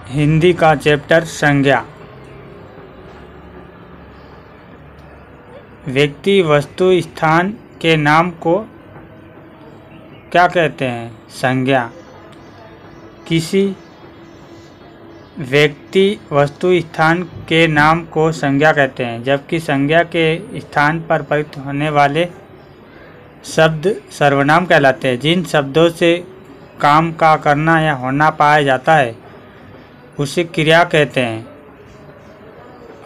हिंदी का चैप्टर संज्ञा। व्यक्ति, वस्तु, स्थान के नाम को क्या कहते हैं? संज्ञा। किसी व्यक्ति, वस्तु, स्थान के नाम को संज्ञा कहते हैं, जबकि संज्ञा के स्थान पर प्रयुक्त होने वाले शब्द सर्वनाम कहलाते हैं। जिन शब्दों से काम का करना या होना पाया जाता है उसे क्रिया कहते हैं,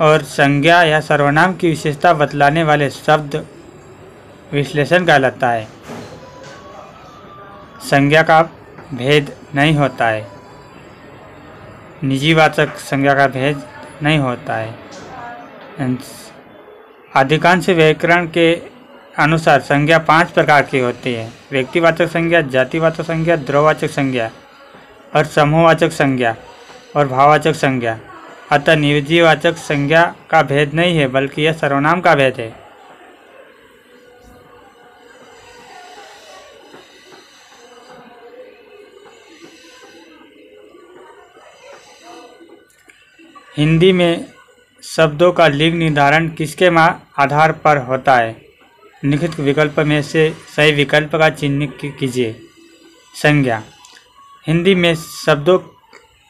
और संज्ञा या सर्वनाम की विशेषता बतलाने वाले शब्द विशेषण कहलाता है। संज्ञा का भेद नहीं होता है। निजीवाचक संज्ञा का भेद नहीं होता है। अधिकांश व्याकरण के अनुसार संज्ञा 5 प्रकार की होती है: व्यक्तिवाचक संज्ञा, जातिवाचक संज्ञा, द्रव्यवाचक संज्ञा और समूहवाचक संज्ञा और भाववाचक संज्ञा। अतः निजीवाचक संज्ञा का भेद नहीं है, बल्कि यह सर्वनाम का भेद है। हिंदी में शब्दों का लिंग निर्धारण किसके आधार पर होता है? निम्नलिखित विकल्प में से सही विकल्प का चिन्हित कीजिए। संज्ञा। हिंदी में शब्दों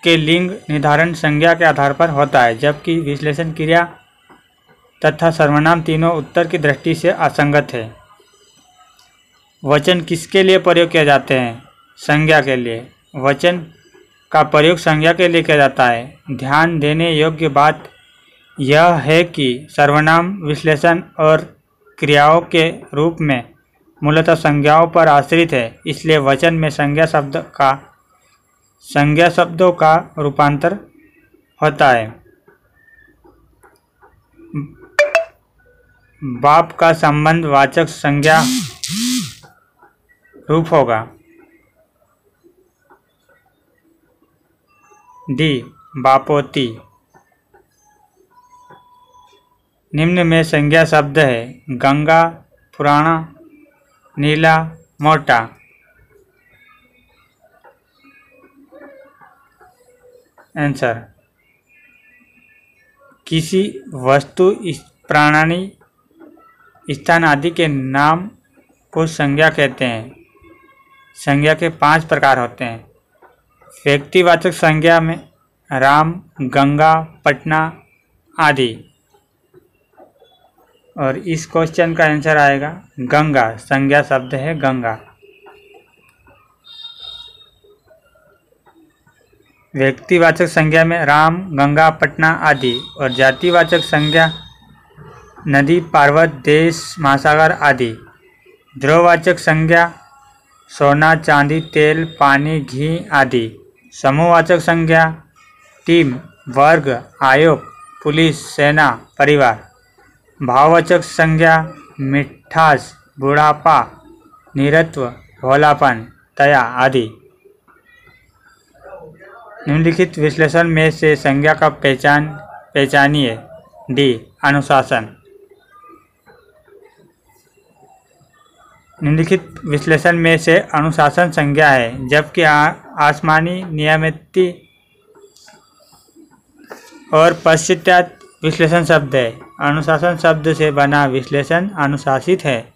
के लिंग निर्धारण संज्ञा के आधार पर होता है, जबकि विश्लेषण, क्रिया तथा सर्वनाम तीनों उत्तर की दृष्टि से असंगत है। वचन किसके लिए प्रयोग किए जाते हैं? संज्ञा के लिए। वचन का प्रयोग संज्ञा के लिए किया जाता है। ध्यान देने योग्य बात यह है कि सर्वनाम विश्लेषण और क्रियाओं के रूप में मूलतः संज्ञाओं पर आश्रित है, इसलिए वचन में संज्ञा शब्दों का रूपांतर होता है। बाप का संबंध वाचक संज्ञा रूप होगा। डी. बापोती। निम्न में संज्ञा शब्द है: गंगा, पुराना, नीला, मोटा। आंसर: किसी वस्तु, प्राणी, स्थान आदि के नाम को संज्ञा कहते हैं। संज्ञा के 5 प्रकार होते हैं। व्यक्तिवाचक संज्ञा में राम, गंगा, पटना आदि। और इस क्वेश्चन का आंसर आएगा गंगा। संज्ञा शब्द है गंगा। व्यक्तिवाचक संज्ञा में राम, गंगा, पटना आदि। और जातिवाचक संज्ञा नदी, पर्वत, देश, महासागर आदि। द्रव्यवाचक संज्ञा सोना, चांदी, तेल, पानी, घी आदि। समूहवाचक संज्ञा टीम, वर्ग, आयोग, पुलिस, सेना, परिवार। भाववाचक संज्ञा मिठास, बुढ़ापा, नीरत्व, भोलापन, दया आदि। निम्नलिखित विश्लेषण में से संज्ञा का पहचानिए। डी. अनुशासन। निम्नलिखित विश्लेषण में से अनुशासन संज्ञा है, जबकि आसमानी, नियमित और पश्चात विश्लेषण शब्द है। अनुशासन शब्द से बना विश्लेषण अनुशासित है।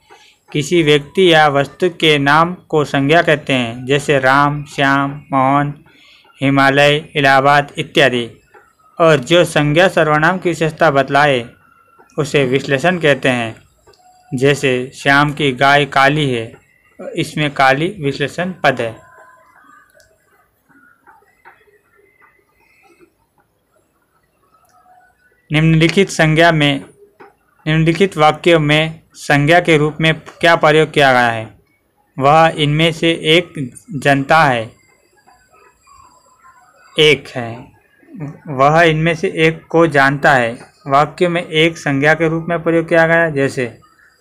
किसी व्यक्ति या वस्तु के नाम को संज्ञा कहते हैं, जैसे राम, श्याम, मोहन, हिमालय, इलाहाबाद इत्यादि। और जो संज्ञा सर्वनाम की विशेषता बतलाए उसे विश्लेषण कहते हैं, जैसे श्याम की गाय काली है, इसमें काली विश्लेषण पद है। निम्नलिखित वाक्यों में संज्ञा के रूप में क्या प्रयोग किया गया है? वह इनमें से एक जनता है, एक है। वह इनमें से एक को जानता है। वाक्य में एक संज्ञा के रूप में प्रयोग किया गया है, जैसे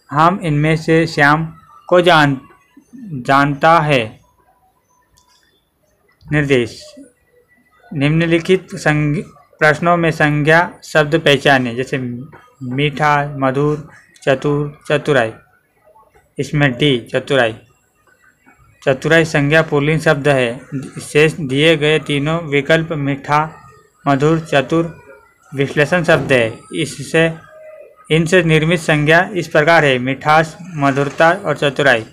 हम इनमें से श्याम को जानता है। निर्देश। निम्नलिखित प्रश्नों में संज्ञा शब्द पहचाने, जैसे मीठा, मधुर, चतुर, चतुराई। इसमें डी. चतुराई। चतुराई संज्ञा पुल्लिंग शब्द है। शेष दिए गए तीनों विकल्प मीठा, मधुर, चतुर विश्लेषण शब्द है। इनसे निर्मित संज्ञा इस प्रकार है: मिठास, मधुरता और चतुराई।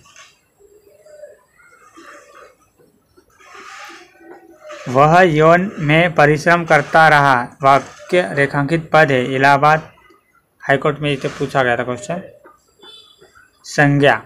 वह यौन में परिश्रम करता रहा। वाक्य रेखांकित पद है। इलाहाबाद हाईकोर्ट में इसे पूछा गया था क्वेश्चन। संज्ञा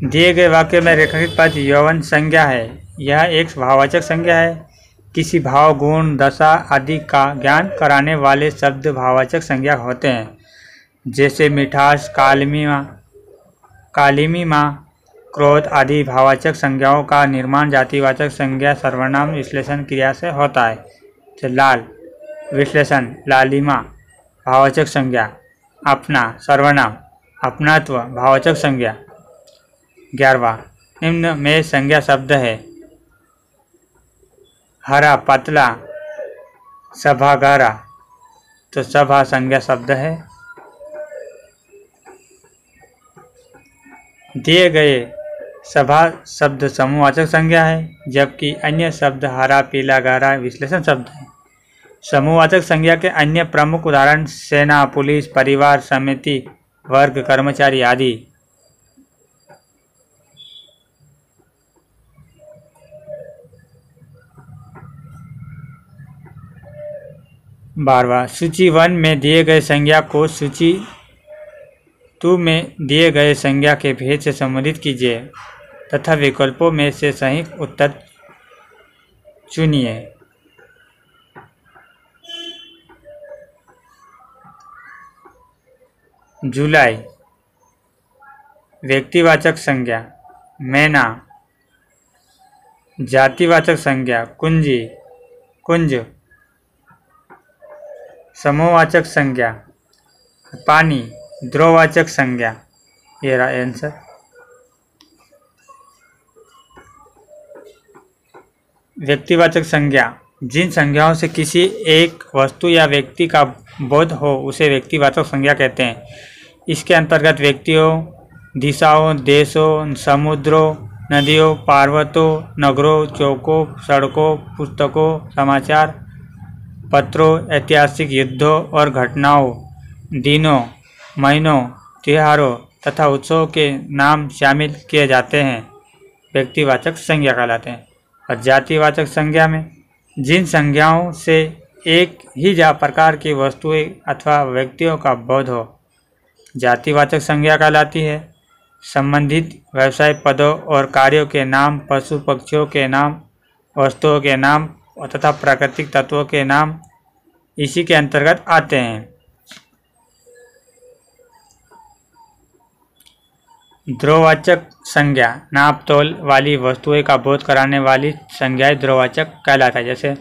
दिए गए वाक्य में रेखांकित पद यौवन संज्ञा है। यह एक भाववाचक संज्ञा है। किसी भाव, गुण, दशा आदि का ज्ञान कराने वाले शब्द भाववाचक संज्ञा होते हैं, जैसे मिठास, कालिमा, क्रोध आदि। भाववाचक संज्ञाओं का निर्माण जातिवाचक संज्ञा सर्वनाम विश्लेषण क्रिया से होता है। तो लाल विश्लेषण लालिमा भाववाचक संज्ञा, अपना सर्वनाम, अपनात्व भाववाचक संज्ञा। 11वां निम्न में संज्ञा शब्द है: हरा, पतला, सभा, गहरा। तो सभा संज्ञा शब्द है। दिए गए सभा शब्द समूहवाचक संज्ञा है, जबकि अन्य शब्द हरा, पीला, गहरा विश्लेषण शब्द है। समूहवाचक संज्ञा के अन्य प्रमुख उदाहरण सेना, पुलिस, परिवार, समिति, वर्ग, कर्मचारी आदि। 12वां सूची 1 में दिए गए संज्ञा को सूची 2 में दिए गए संज्ञा के भेद से संबंधित कीजिए तथा विकल्पों में से सही उत्तर चुनिए। जुलाई व्यक्तिवाचक संज्ञा, मैना जातिवाचक संज्ञा, कुंज समूहवाचक संज्ञा, पानी ध्रुववाचक संज्ञा। ये रहा आंसर। व्यक्तिवाचक संज्ञा जिन संज्ञाओं से किसी एक वस्तु या व्यक्ति का बोध हो उसे व्यक्तिवाचक संज्ञा कहते हैं। इसके अंतर्गत व्यक्तियों, दिशाओं, देशों, समुद्रों, नदियों, पर्वतों, नगरों, चौकों, सड़कों, पुस्तकों, समाचार पत्रों, ऐतिहासिक युद्धों और घटनाओं, दिनों, महीनों, त्योहारों तथा उत्सवों के नाम शामिल किए जाते हैं, व्यक्तिवाचक संज्ञा कहलाते हैं। और जातिवाचक संज्ञा में जिन संज्ञाओं से एक ही प्रकार की वस्तुएं अथवा व्यक्तियों का बोध हो, जातिवाचक संज्ञा कहलाती है। संबंधित व्यवसाय पदों और कार्यों के नाम, पशु पक्षियों के नाम, वस्तुओं के नाम तथा प्राकृतिक तत्वों के नाम इसी के अंतर्गत आते हैं। ध्रुववाचक संज्ञा नाप तोल वाली वस्तुएं का बोध कराने वाली संज्ञाएं ध्रुववाचक कहलाता है, जैसे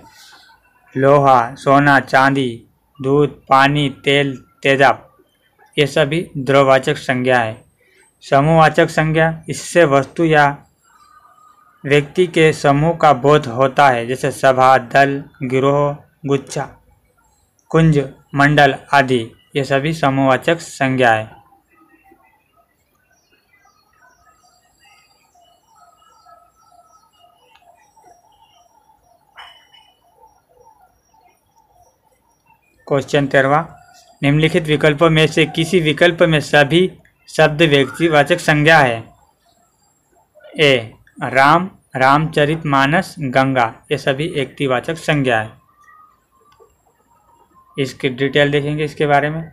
लोहा, सोना, चांदी, दूध, पानी, तेल, तेजाब। ये सभी ध्रुववाचक संज्ञा है। समूहवाचक संज्ञा इससे वस्तु या व्यक्ति के समूह का बोध होता है, जैसे सभा, दल, गिरोह, गुच्छा, कुंज, मंडल आदि। ये सभी समूहवाचक संज्ञा है। क्वेश्चन 13वां निम्नलिखित विकल्पों में से किसी विकल्प में सभी शब्द व्यक्तिवाचक संज्ञा है? ए राम, रामचरितमानस, गंगा। ये सभी व्यक्तिवाचक संज्ञा है। इसकी डिटेल देखेंगे इसके बारे में।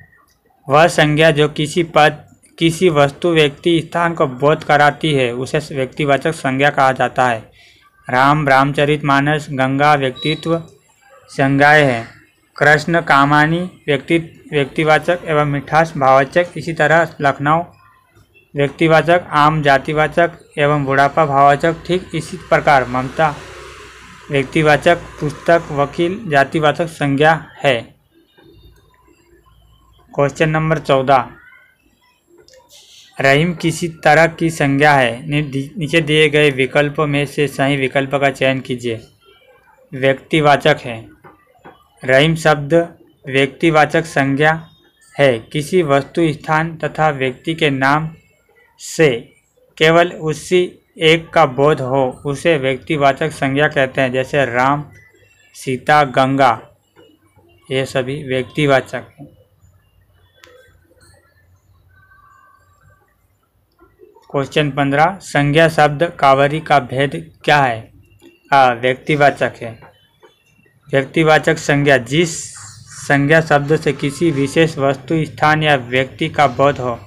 वह संज्ञा जो किसी पद, किसी वस्तु, व्यक्ति, स्थान को बोध कराती है उसे व्यक्तिवाचक संज्ञा कहा जाता है। राम, रामचरितमानस, गंगा व्यक्तित्व संज्ञाएं हैं। कृष्ण, कामानी व्यक्तिवाचक एवं मिठास भाववाचक। इसी तरह लखनऊ व्यक्तिवाचक, आम जातिवाचक एवं बुढ़ापा भाववाचक। ठीक इसी प्रकार ममता व्यक्तिवाचक, पुस्तक, वकील जातिवाचक संज्ञा है। क्वेश्चन नंबर 14 रहीम किसी तरह की संज्ञा है। नीचे दिए गए विकल्पों में से सही विकल्प का चयन कीजिए। व्यक्तिवाचक है। रहीम शब्द व्यक्तिवाचक संज्ञा है। किसी वस्तु, स्थान तथा व्यक्ति के नाम से केवल उसी एक का बोध हो उसे व्यक्तिवाचक संज्ञा कहते हैं। जैसे राम, सीता, गंगा, ये सभी व्यक्तिवाचक हैं। क्वेश्चन 15, संज्ञा शब्द कावरी का भेद क्या है? व्यक्तिवाचक है। व्यक्तिवाचक संज्ञा, जिस संज्ञा शब्द से किसी विशेष वस्तु, स्थान या व्यक्ति का बोध हो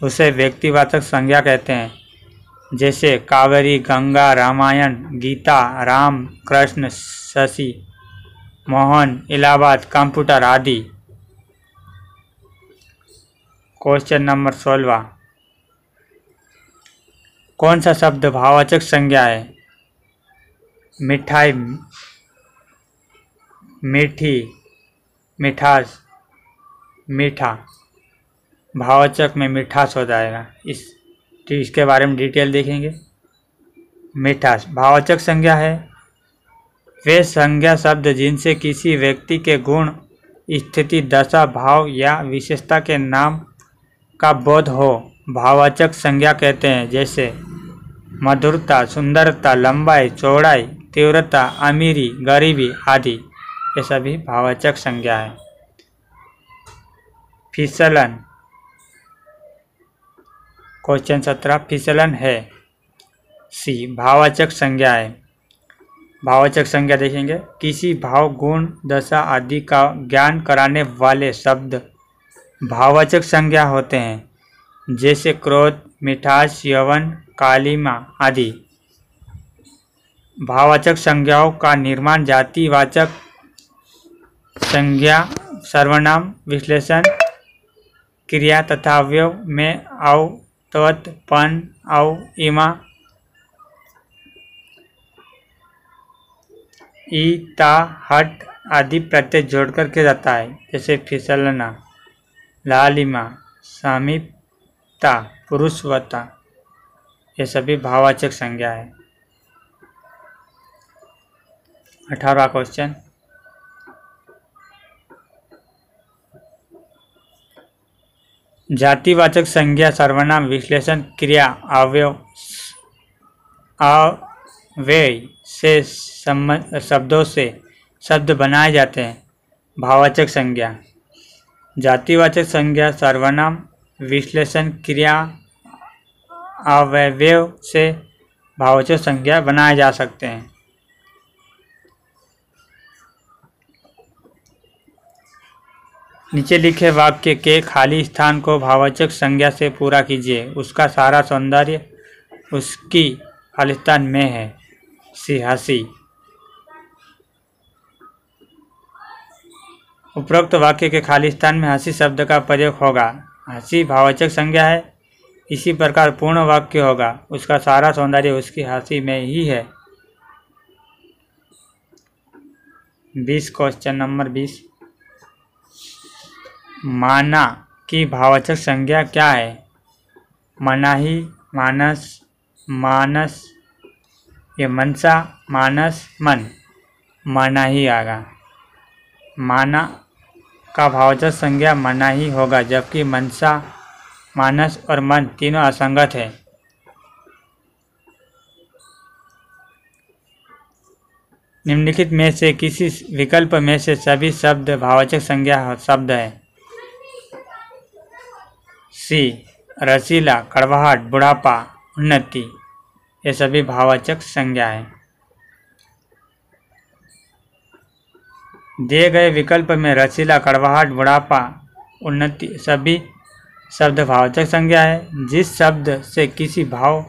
उसे व्यक्तिवाचक संज्ञा कहते हैं। जैसे कावेरी, गंगा, रामायण, गीता, राम, कृष्ण, शशि, मोहन, इलाहाबाद, कंप्यूटर आदि। क्वेश्चन नंबर 16, कौन सा शब्द भाववाचक संज्ञा है? मिठाई, मीठी, मिठास, मीठा, भाववाचक में मिठास हो जाएगा। इसके बारे में डिटेल देखेंगे। मिठास भाववाचक संज्ञा है। वे संज्ञा शब्द जिनसे किसी व्यक्ति के गुण, स्थिति, दशा, भाव या विशेषता के नाम का बोध हो भाववाचक संज्ञा कहते हैं। जैसे मधुरता, सुंदरता, लंबाई, चौड़ाई, तीव्रता, अमीरी, गरीबी आदि, ये सभी भाववाचक संज्ञा है। फिसलन, क्वेश्चन 17, फिसलन है सी भाववाचक संज्ञा है। भाववाचक संज्ञा देखेंगे। किसी भाव, गुण, दशा आदि का ज्ञान कराने वाले शब्द भाववाचक संज्ञा होते हैं। जैसे क्रोध, मिठास, यौवन, कालिमा आदि। भाववाचक संज्ञाओं का निर्माण जातिवाचक संज्ञा, सर्वनाम, विश्लेषण, क्रिया तथा अवयव में औ, त्वत, पन, औ, इमा, ई, ता, हट आदि प्रत्यय जोड़कर किया जाता है। जैसे फिसलना, लालिमा, सामीप्यता, पुरुषवता, ये सभी भाववाचक संज्ञा है। 18वां क्वेश्चन, जातिवाचक संज्ञा, सर्वनाम, विश्लेषण, क्रिया, अवयव, अव्यय से शब्दों से शब्द बनाए जाते हैं। भाववाचक संज्ञा, जातिवाचक संज्ञा, सर्वनाम, विश्लेषण, क्रिया, अवयव से भाववाचक संज्ञा बनाए जा सकते हैं। नीचे लिखे वाक्य के खाली स्थान को भाववाचक संज्ञा से पूरा कीजिए। उसका सारा सौंदर्य उसकी खाली स्थान में है। सी, हंसी। उपरोक्त वाक्य के खाली स्थान में हंसी शब्द का प्रयोग होगा। हंसी भाववाचक संज्ञा है। इसी प्रकार पूर्ण वाक्य होगा। उसका सारा सौंदर्य उसकी हंसी में ही है। 20, क्वेश्चन नंबर 20, माना की भाववाचक संज्ञा क्या है? मनाही, मानस, मानस, ये मनसा, मानस, मन, मनाही आएगा। माना का भाववाचक संज्ञा मनाही होगा, जबकि मनसा, मानस और मन तीनों असंगत है। निम्नलिखित में से किसी विकल्प में से सभी शब्द भाववाचक संज्ञा शब्द है। सी, रसीला, कड़वाहट, बुढ़ापा, उन्नति, ये सभी भाववाचक संज्ञा है। दिए गए विकल्प में रसीला, कड़वाहट, बुढ़ापा, उन्नति सभी शब्द भाववाचक संज्ञा है। जिस शब्द से किसी भाव,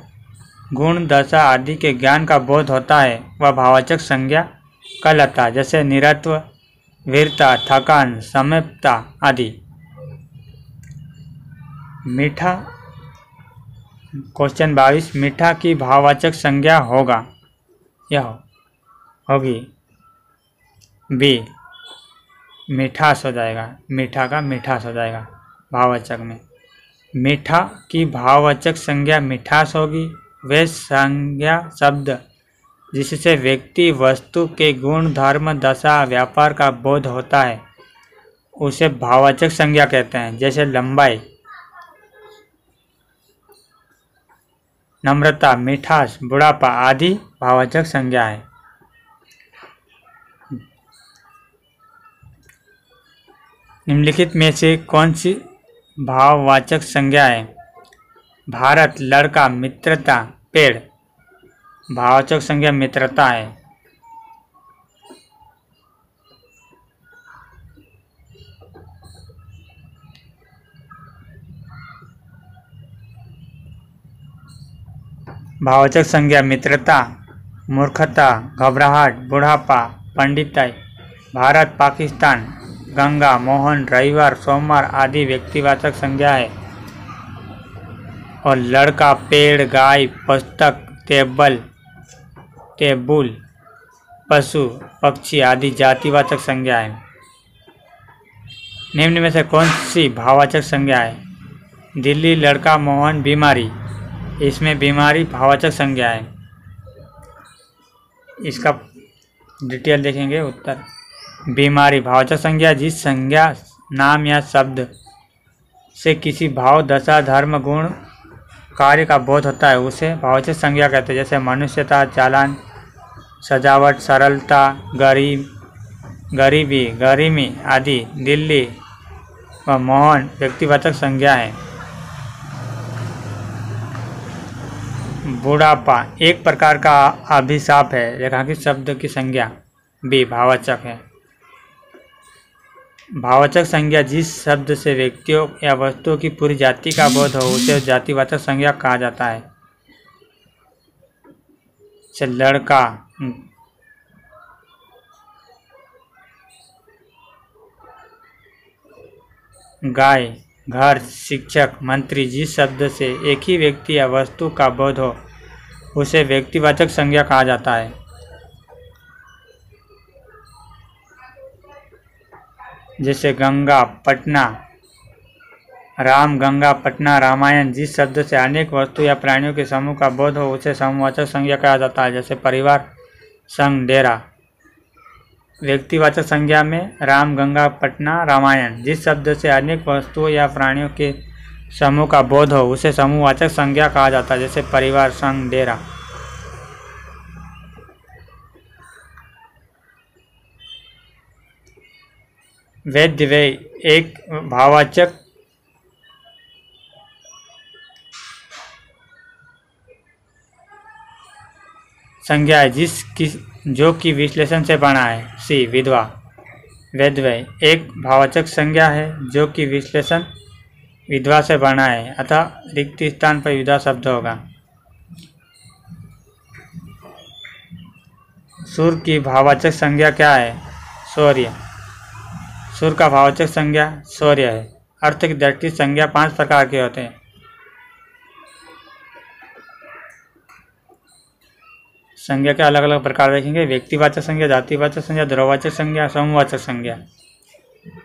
गुण, दशा आदि के ज्ञान का बोध होता है वह भाववाचक संज्ञा कहलाता है। जैसे निरत्व, वीरता, थकान, समीपता आदि। मीठा, क्वेश्चन 22, मीठा की भाववाचक संज्ञा होगा, यह होगी बी, मिठास हो जाएगा। मीठा का मिठास हो जाएगा भाववाचक में। मीठा की भाववाचक संज्ञा मिठास होगी। वे संज्ञा शब्द जिससे व्यक्ति, वस्तु के गुण, धर्म, दशा, व्यापार का बोध होता है उसे भाववाचक संज्ञा कहते हैं। जैसे लंबाई, नम्रता, मिठास, बुढ़ापा आदि भाववाचक संज्ञा है। निम्नलिखित में से कौन सी भाववाचक संज्ञा है? भारत, लड़का, मित्रता, पेड़। भाववाचक संज्ञा मित्रता है। भाववाचक संज्ञा मित्रता, मूर्खता, घबराहट, बुढ़ापा, पंडिताई। भारत, पाकिस्तान, गंगा, मोहन, रविवार, सोमवार आदि व्यक्तिवाचक संज्ञा है। और लड़का, पेड़, गाय, पुस्तक, टेबुल, पशु, पक्षी आदि जातिवाचक संज्ञा है। निम्न में से कौन सी भाववाचक संज्ञा है? दिल्ली, लड़का, मोहन, बीमारी। इसमें बीमारी भाववाचक संज्ञा है। इसका डिटेल देखेंगे। उत्तर, बीमारी भाववाचक संज्ञा जिस संज्ञा, नाम या शब्द से किसी भाव, दशा, धर्म, गुण, कार्य का बोध होता है उसे भाववाचक संज्ञा कहते हैं। जैसे मनुष्यता, चालान, सजावट, सरलता, गरीबी, गरिमी आदि। दिल्ली व मोहन व्यक्तिवाचक संज्ञा है। बुढ़ापा एक प्रकार का अभिशाप है। रेखांकित शब्द की संज्ञा बी भाववाचक है। भाववाचक संज्ञा जिस शब्द से व्यक्तियों या वस्तुओं की पूरी जाति का बोध हो उसे जातिवाचक संज्ञा कहा जाता है। जैसे लड़का, गाय, घर, शिक्षक, मंत्री जिस शब्द से एक ही व्यक्ति या वस्तु का बोध हो उसे व्यक्तिवाचक संज्ञा कहा जाता है। जैसे गंगा, पटना, राम, गंगा, पटना, रामायण जिस शब्द से अनेक वस्तु या प्राणियों के समूह का बोध हो उसे समूहवाचक संज्ञा कहा जाता है। जैसे परिवार, संघ, डेरा। व्यक्तिवाचक संज्ञा में राम, गंगा, पटना, रामायण जिस शब्द से अनेक वस्तुओं या प्राणियों के समूह का बोध हो उसे समूहवाचक संज्ञा कहा जाता है। जैसे परिवार, संघ, डेरा। वैध व्यय एक भाववाचक संज्ञा है जो कि विश्लेषण से बना है। सी विधवा। वैध व्यय एक भाववाचक संज्ञा है जो कि विश्लेषण विधवा से बना है, अतः रिक्त स्थान पर विधवा शब्द होगा। सुर की भाववाचक संज्ञा क्या है? शौर्य। सुर का भाववाचक संज्ञा शौर्य है। अर्थ की दृष्टि संज्ञा 5 प्रकार के होते हैं। संज्ञा के अलग अलग प्रकार देखेंगे। व्यक्तिवाचक संज्ञा, जातिवाचक संज्ञा, ध्रुववाचक संज्ञा, समूहवाचक संज्ञा।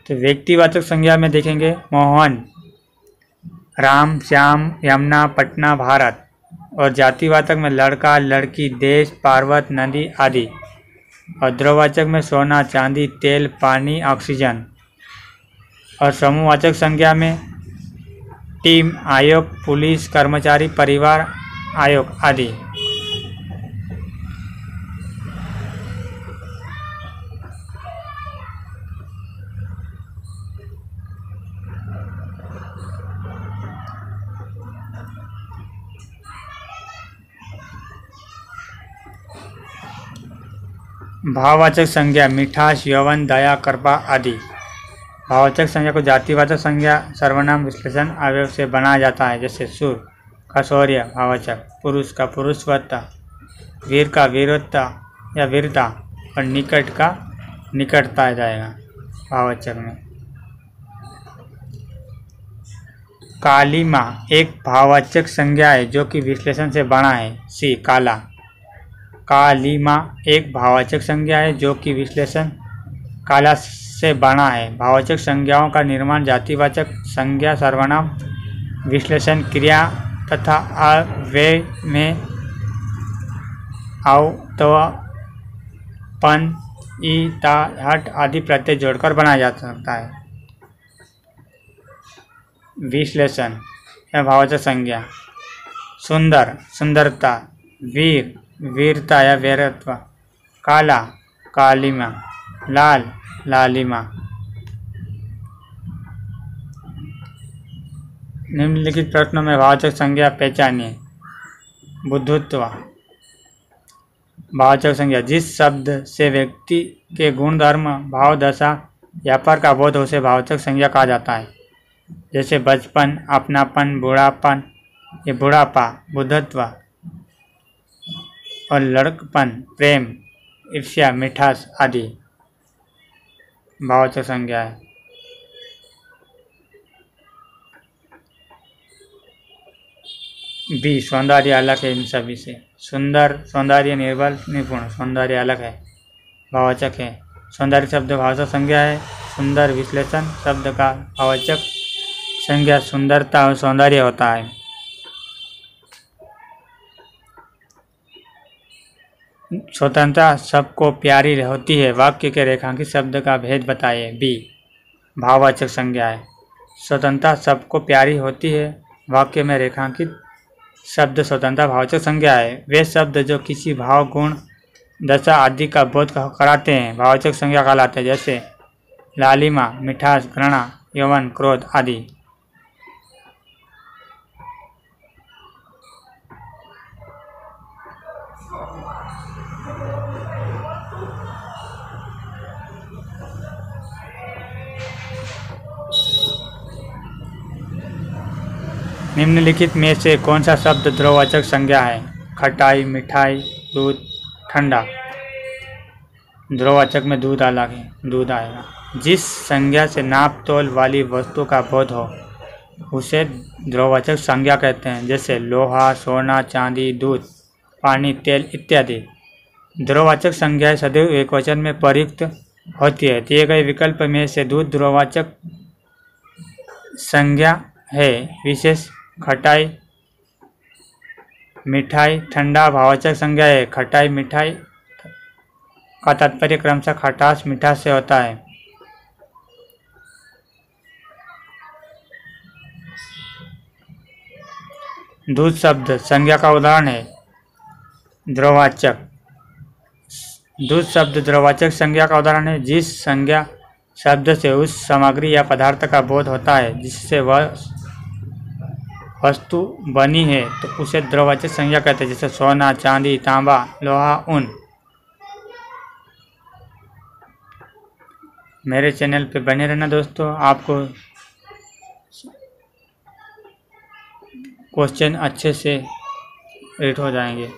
तो व्यक्तिवाचक संज्ञा में देखेंगे मोहन, राम, श्याम, यमुना, पटना, भारत। और जातिवाचक में लड़का, लड़की, देश, पर्वत, नदी आदि। और ध्रुववाचक में सोना, चांदी, तेल, पानी, ऑक्सीजन। और समूहवाचक संज्ञा में टीम, आयोग, पुलिस, कर्मचारी, परिवार, आयोग आदि। भाववाचक संज्ञा मिठास, यौवन, दया, कृपा आदि। भाववाचक संज्ञा को जातिवाचक संज्ञा सर्वनाम विश्लेषण अवयव से बनाया जाता है। जैसे सुर का शौर्य भाववाचक, पुरुष का पुरुषवत्ता, वीर का वीरत्ता या वीरता, और निकट का निकटता आ जाएगा भाववाचक में। कालीमा एक भाववाचक संज्ञा है जो कि विश्लेषण से बना है। सी काला। कालीमा एक भाववाचक संज्ञा है जो कि विश्लेषण काला से बना है। भाववाचक संज्ञाओं का निर्माण जातिवाचक संज्ञा सर्वनाम विश्लेषण क्रिया तथा अव्यय में आव, तव, पन, ई, ता, हट आदि प्रत्यय जोड़कर बनाया जा सकता है। विश्लेषण या भाववाचक संज्ञा। सुंदर, सुंदरता। वीर, वीरता या वीरत्व। काला, कालिमा। लाल, लालिमा। निम्नलिखित प्रश्नों में भाववाचक संज्ञा पहचानिए। बुद्धत्व। भाववाचक संज्ञा जिस शब्द से व्यक्ति के गुण, धर्म, भाव, दशा, व्यापार का बोध हो उसे भाववाचक संज्ञा कहा जाता है। जैसे बचपन, अपनापन, बूढ़ापन या बुढ़ापा, बुद्धत्व। और लड़कपन, प्रेम, ईर्ष्या, मिठास आदि भाववाचक संज्ञा है। बी, सौंदर्य अलग है इन सभी से। सुंदर, सौंदर्य, निर्बल, निपुण। सौंदर्य अलग है, भाववाचक है। सौंदर्य शब्द भाववाचक संज्ञा है। सुंदर विश्लेषण शब्द का भाववाचक संज्ञा सुंदरता और सौंदर्य होता है। स्वतंत्रता सबको प्यारी होती है, वाक्य के रेखांकित शब्द का भेद बताइए। बी, भाववाचक संज्ञा है। स्वतंत्रता सबको प्यारी होती है, वाक्य में रेखांकित शब्द स्वतंत्रता भाववाचक संज्ञा है। वे शब्द जो किसी भाव, गुण, दशा आदि का बोध कराते हैं भाववाचक संज्ञा कहलाते हैं। जैसे लालिमा, मिठास, घृणा, यौवन, क्रोध आदि। निम्नलिखित में से कौन सा शब्द ध्रुववाचक संज्ञा है? खटाई, मिठाई, दूध, ठंडा। ध्रुववाचक में दूध अलग है, दूध आएगा। जिस संज्ञा से नाप तोल वाली वस्तु का बोध हो उसे ध्रुववाचक संज्ञा कहते हैं। जैसे लोहा, सोना, चांदी, दूध, पानी, तेल इत्यादि। ध्रुववाचक संज्ञाएं सदैव एकवचन में प्रयुक्त होती है। दिए गए विकल्प में से दूध ध्रुववाचक संज्ञा है। विशेष खटाई, मिठाई, ठंडा भाववाचक संज्ञा है। खटाई, मिठाई का तात्पर्य क्रमशः खटास, मिठास से होता है। दूध शब्द संज्ञा का उदाहरण है ध्रुववाचक। दूध शब्द ध्रुववाचक संज्ञा का उदाहरण है जिस संज्ञा शब्द से उस सामग्री या पदार्थ का बोध होता है जिससे वह वस्तु बनी है तो उसे ध्रुववाचक संज्ञा कहते हैं। जैसे सोना, चांदी, तांबा, लोहा, ऊन। मेरे चैनल पे बने रहना दोस्तों, आपको क्वेश्चन अच्छे से रीड हो जाएंगे।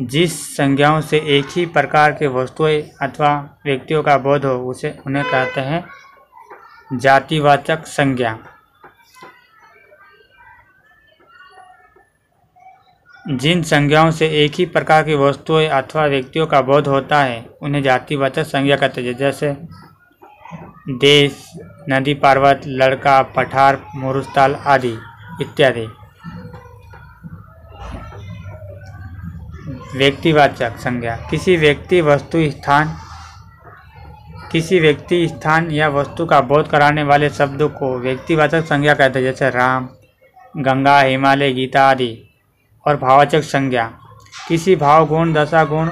जिस संज्ञाओं से एक ही प्रकार के वस्तुएं अथवा व्यक्तियों का बोध हो उन्हें कहते हैं जातिवाचक संज्ञा। जिन संज्ञाओं से एक ही प्रकार की वस्तुएं अथवा व्यक्तियों का बोध होता है उन्हें जातिवाचक संज्ञा कहते हैं। जैसे देश, नदी, पर्वत, लड़का, पठार, मुरुस्थल आदि इत्यादि। व्यक्तिवाचक संज्ञा किसी व्यक्ति, स्थान या वस्तु का बोध कराने वाले शब्दों को व्यक्तिवाचक संज्ञा कहते हैं। जैसे राम, गंगा, हिमालय, गीता आदि। और भाववाचक संज्ञा किसी भाव, गुण, दशा, गुण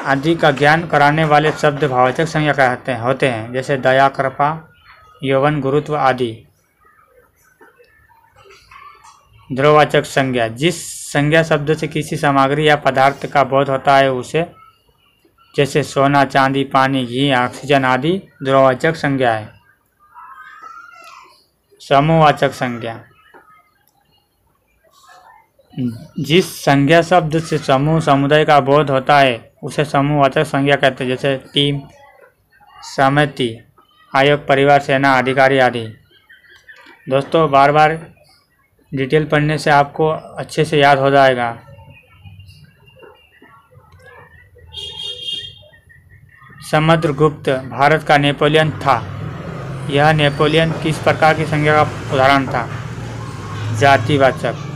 आदि का ज्ञान कराने वाले शब्द भाववाचक संज्ञा होते हैं। जैसे दया, कृपा, यौवन, गुरुत्व आदि। ध्रुववाचक संज्ञा जिस संज्ञा शब्द से किसी सामग्री या पदार्थ का बोध होता है उसे, जैसे सोना, चांदी, पानी, घी, ऑक्सीजन आदि ध्रुववाचक संज्ञा है। समूहवाचक संज्ञा जिस संज्ञा शब्द से समूह, समुदाय का बोध होता है उसे समूहवाचक संज्ञा कहते हैं। जैसे टीम, समिति, आयोग, परिवार, सेना, अधिकारी आदि। दोस्तों बार बार डिटेल पढ़ने से आपको अच्छे से याद हो जाएगा। समुद्रगुप्त भारत का नेपोलियन था। यह नेपोलियन किस प्रकार की संज्ञा का उदाहरण था? जातिवाचक।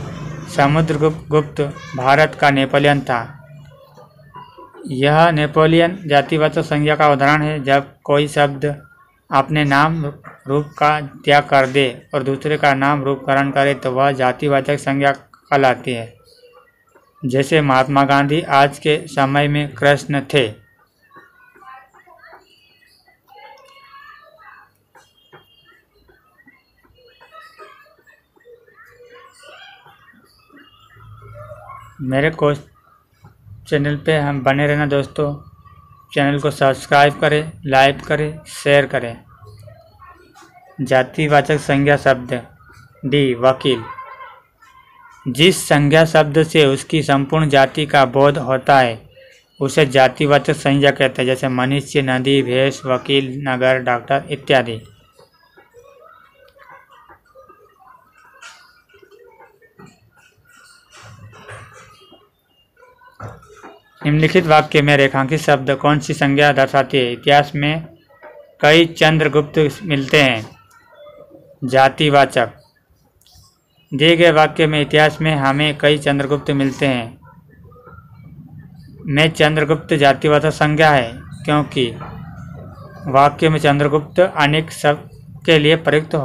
समुद्रगुप्त भारत का नेपोलियन था। यह नेपोलियन जातिवाचक संज्ञा का उदाहरण है। जब कोई शब्द अपने नाम रूप का त्याग कर दे और दूसरे का नाम रूप ग्रहण करे तो वह जातिवाचक संज्ञा कहलाती है। जैसे महात्मा गांधी आज के समय में कृष्ण थे। मेरे कोर्स चैनल पे हम बने रहना दोस्तों। चैनल को सब्सक्राइब करें, लाइक करें, शेयर करें। जातिवाचक संज्ञा शब्द डी वकील। जिस संज्ञा शब्द से उसकी संपूर्ण जाति का बोध होता है उसे जातिवाचक संज्ञा कहते हैं। जैसे मनुष्य, नदी, भैंस, वकील, नगर, डॉक्टर इत्यादि। निम्नलिखित वाक्य में रेखांकित शब्द कौन सी संज्ञा दर्शाती है? इतिहास में कई चंद्रगुप्त मिलते हैं। जातिवाचक। दिए गए वाक्य में इतिहास में हमें कई चंद्रगुप्त मिलते हैं। में चंद्रगुप्त जातिवाचक संज्ञा है क्योंकि वाक्य में चंद्रगुप्त अनेक शब्द के लिए प्रयुक्त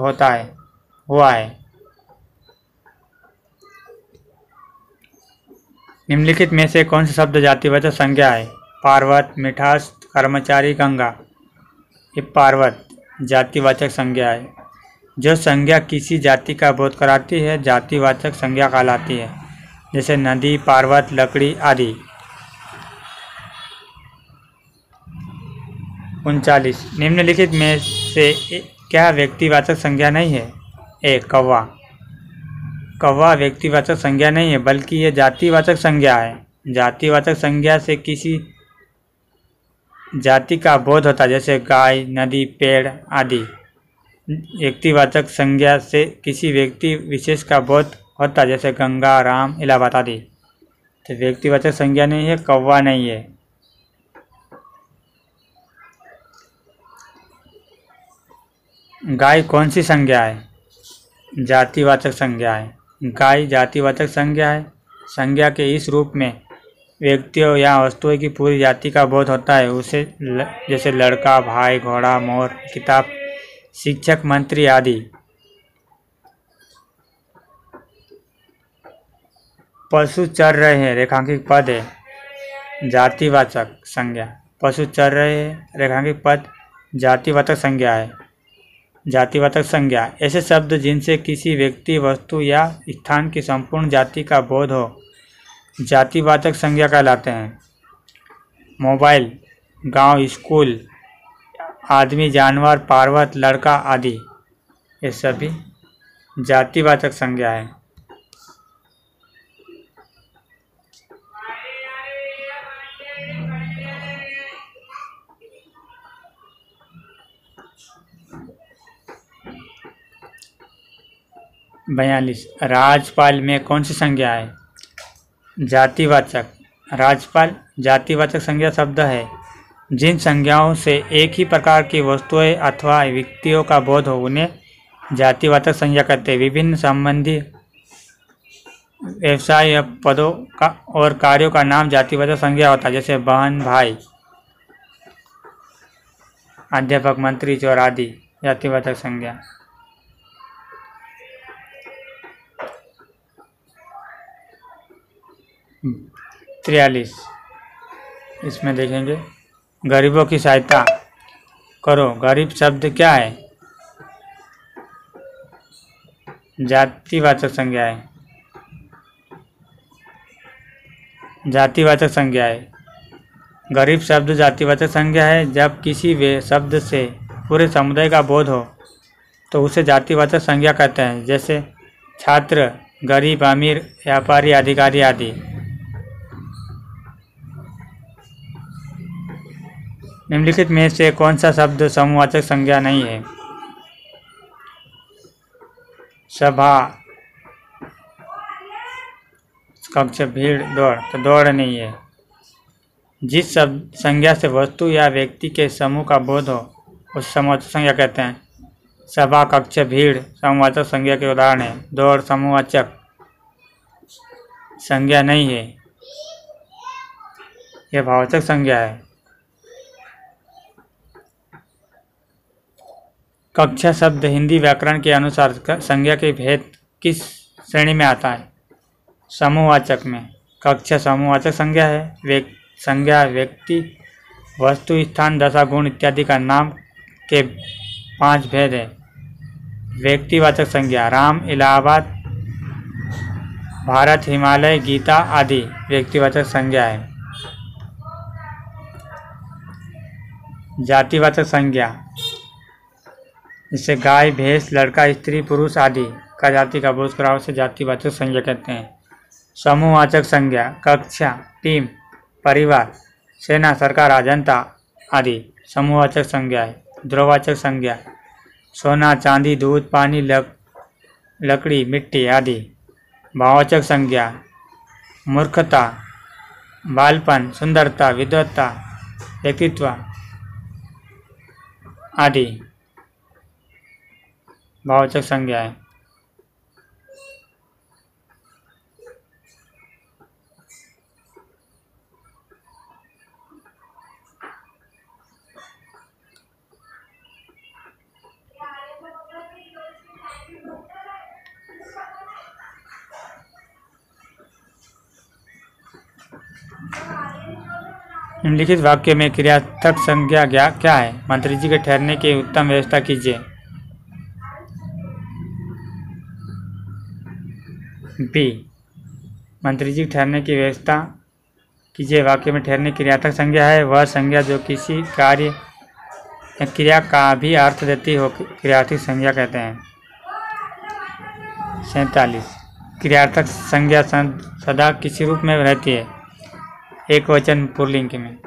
हुआ है। निम्नलिखित में से कौन सा शब्द जातिवाचक संज्ञा है? पार्वत, मिठास, कर्मचारी, गंगा। ये पार्वत जातिवाचक संज्ञा है। जो संज्ञा किसी जाति का बोध कराती है जातिवाचक संज्ञा कहलाती है। जैसे नदी, पर्वत, लकड़ी आदि। 39 निम्नलिखित में से क्या व्यक्तिवाचक संज्ञा नहीं है? ए कौवा। कौवा व्यक्तिवाचक संज्ञा नहीं है बल्कि ये जातिवाचक संज्ञा है। जातिवाचक संज्ञा से किसी जाति का बोध होता है। जैसे गाय, नदी, पेड़ आदि। व्यक्तिवाचक संज्ञा से किसी व्यक्ति विशेष का बोध होता है। जैसे गंगा, राम, इलाहाबाद आदि। तो व्यक्तिवाचक संज्ञा नहीं है, कौवा नहीं है। गाय कौन सी संज्ञा है? जातिवाचक संज्ञा है। गाय जातिवाचक संज्ञा है। संज्ञा के इस रूप में व्यक्तियों या वस्तुओं की पूरी जाति का बोध होता है। उसे जैसे लड़का, भाई, घोड़ा, मोर, किताब, शिक्षक, मंत्री आदि। पशु चर रहे हैं, रेखांकित पद है जातिवाचक संज्ञा। पशु चर रहे हैं, रेखांकित पद जातिवाचक संज्ञा है। जातिवाचक संज्ञा ऐसे शब्द जिनसे किसी व्यक्ति, वस्तु या स्थान की संपूर्ण जाति का बोध हो जातिवाचक संज्ञा कहलाते हैं। मोबाइल, गांव, स्कूल, आदमी, जानवर, पर्वत, लड़का आदि ये सभी जातिवाचक संज्ञा है। बयालीस राज्यपाल में कौन सी संज्ञा है? जातिवाचक। राज्यपाल जातिवाचक संज्ञा शब्द है। जिन संज्ञाओं से एक ही प्रकार की वस्तुएं अथवा व्यक्तियों का बोध हो उन्हें जातिवाचक संज्ञा कहते हैं। विभिन्न संबंधी व्यवसाय या पदों का और कार्यों का नाम जातिवाचक संज्ञा होता है। जैसे बहन, भाई, अध्यापक, मंत्री, चोर आदि जातिवाचक संज्ञा। त्रियालीस इसमें देखेंगे गरीबों की सहायता करो। गरीब शब्द क्या है? जातिवाचक संज्ञा है। जातिवाचक संज्ञा है। गरीब शब्द जातिवाचक संज्ञा है। जब किसी शब्द से पूरे समुदाय का बोध हो तो उसे जातिवाचक संज्ञा कहते हैं। जैसे छात्र, गरीब, अमीर, व्यापारी, अधिकारी आदि। निम्नलिखित में से कौन सा शब्द समूहवाचक संज्ञा नहीं है? सभा, कक्ष, भीड़, दौड़। तो दौड़ नहीं है। जिस शब्द संज्ञा से वस्तु या व्यक्ति के समूह का बोध हो उस समूहवाचक संज्ञा कहते हैं। सभा, कक्ष, भीड़ समूहवाचक संज्ञा के उदाहरण है। दौड़ समूहवाचक संज्ञा नहीं है, यह भाववाचक संज्ञा है। कक्षा शब्द हिंदी व्याकरण के अनुसार संज्ञा के भेद किस श्रेणी में आता है? समूहवाचक में। कक्षा समूहवाचक संज्ञा है। संज्ञा व्यक्ति, वस्तु, स्थान, दशा, गुण इत्यादि का नाम के 5 भेद है। व्यक्तिवाचक संज्ञा राम, इलाहाबाद, भारत, हिमालय, गीता आदि व्यक्तिवाचक संज्ञा है। जातिवाचक संज्ञा जिसे गाय, भैंस, लड़का, स्त्री, पुरुष आदि का जाति का बोध कराव से जातिवाचक संज्ञा कहते हैं। समूहवाचक संज्ञा कक्षा, टीम, परिवार, सेना, सरकार, जनता आदि समूहवाचक संज्ञा है। ध्रुववाचक संज्ञा सोना, चांदी, दूध, पानी, लकड़ी, मिट्टी आदि। भाववाचक संज्ञा मूर्खता, बालपन, सुंदरता, विद्वत्ता, व्यक्तित्व आदि भाववाचक संज्ञा है। निम्नलिखित वाक्य में क्रियार्थक संज्ञा क्या है? मंत्री जी के ठहरने की उत्तम व्यवस्था कीजिए। बी, मंत्री जी ठहरने की व्यवस्था कीजिए वाक्य में ठहरने क्रियार्थक संज्ञा है वह संज्ञा जो किसी कार्य या क्रिया का भी अर्थ देती हो क्रियार्थक संज्ञा कहते हैं। 47 क्रियार्थक संज्ञा सदा किसी रूप में रहती है? एक वचन पुल्लिंग में।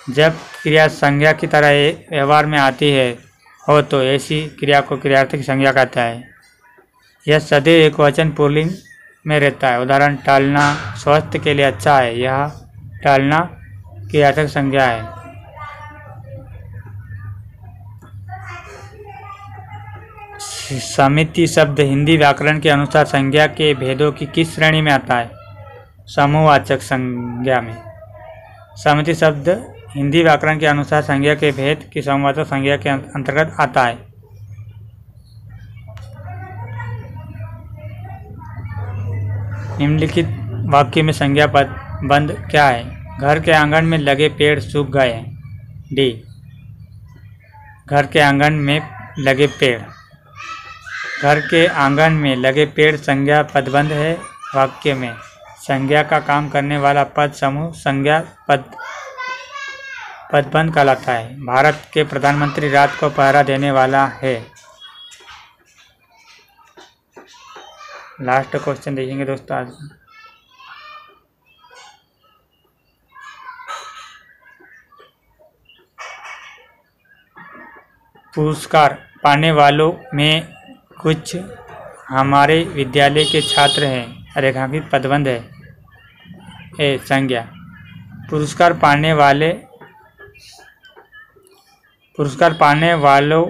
जब क्रिया संज्ञा की तरह व्यवहार में आती है हो तो ऐसी क्रिया को क्रियार्थक संज्ञा कहता है। यह सदैव एक वचन पुल्लिंग में रहता है। उदाहरण टालना स्वास्थ्य के लिए अच्छा है, यह टालना क्रियार्थक संज्ञा है। समिति शब्द हिंदी व्याकरण के अनुसार संज्ञा के भेदों की किस श्रेणी में आता है? समूहवाचक संज्ञा में। समिति शब्द हिंदी व्याकरण के अनुसार संज्ञा के भेद की समूहवाचक संज्ञा के अंतर्गत आता है। निम्नलिखित वाक्य में संज्ञा पदबंध क्या है? घर के आंगन में लगे पेड़ सूख गए हैं। डी, घर के आंगन में लगे पेड़। घर के आंगन में लगे पेड़ संज्ञा पदबंध है। वाक्य में संज्ञा का काम करने वाला पद समूह संज्ञा पदबंध कहलाता है। भारत के प्रधानमंत्री रात को पहरा देने वाला है। लास्ट क्वेश्चन देखेंगे दोस्तों आज। पुरस्कार पाने वालों में कुछ हमारे विद्यालय के छात्र हैं। रेखांकित पदबंध है। ए संज्ञा पुरस्कार पाने वालों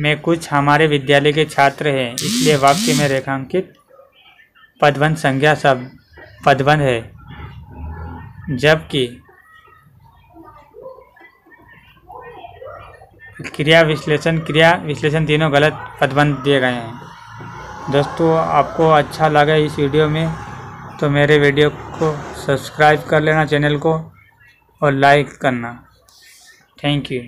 में कुछ हमारे विद्यालय के छात्र हैं, इसलिए वाक्य में रेखांकित पदबंध संज्ञा शब्द पदबंध है। जबकि क्रिया विश्लेषण तीनों गलत पदबंध दिए गए हैं। दोस्तों आपको अच्छा लगा इस वीडियो में तो मेरे वीडियो को सब्सक्राइब कर लेना चैनल को और लाइक करना। Thank you.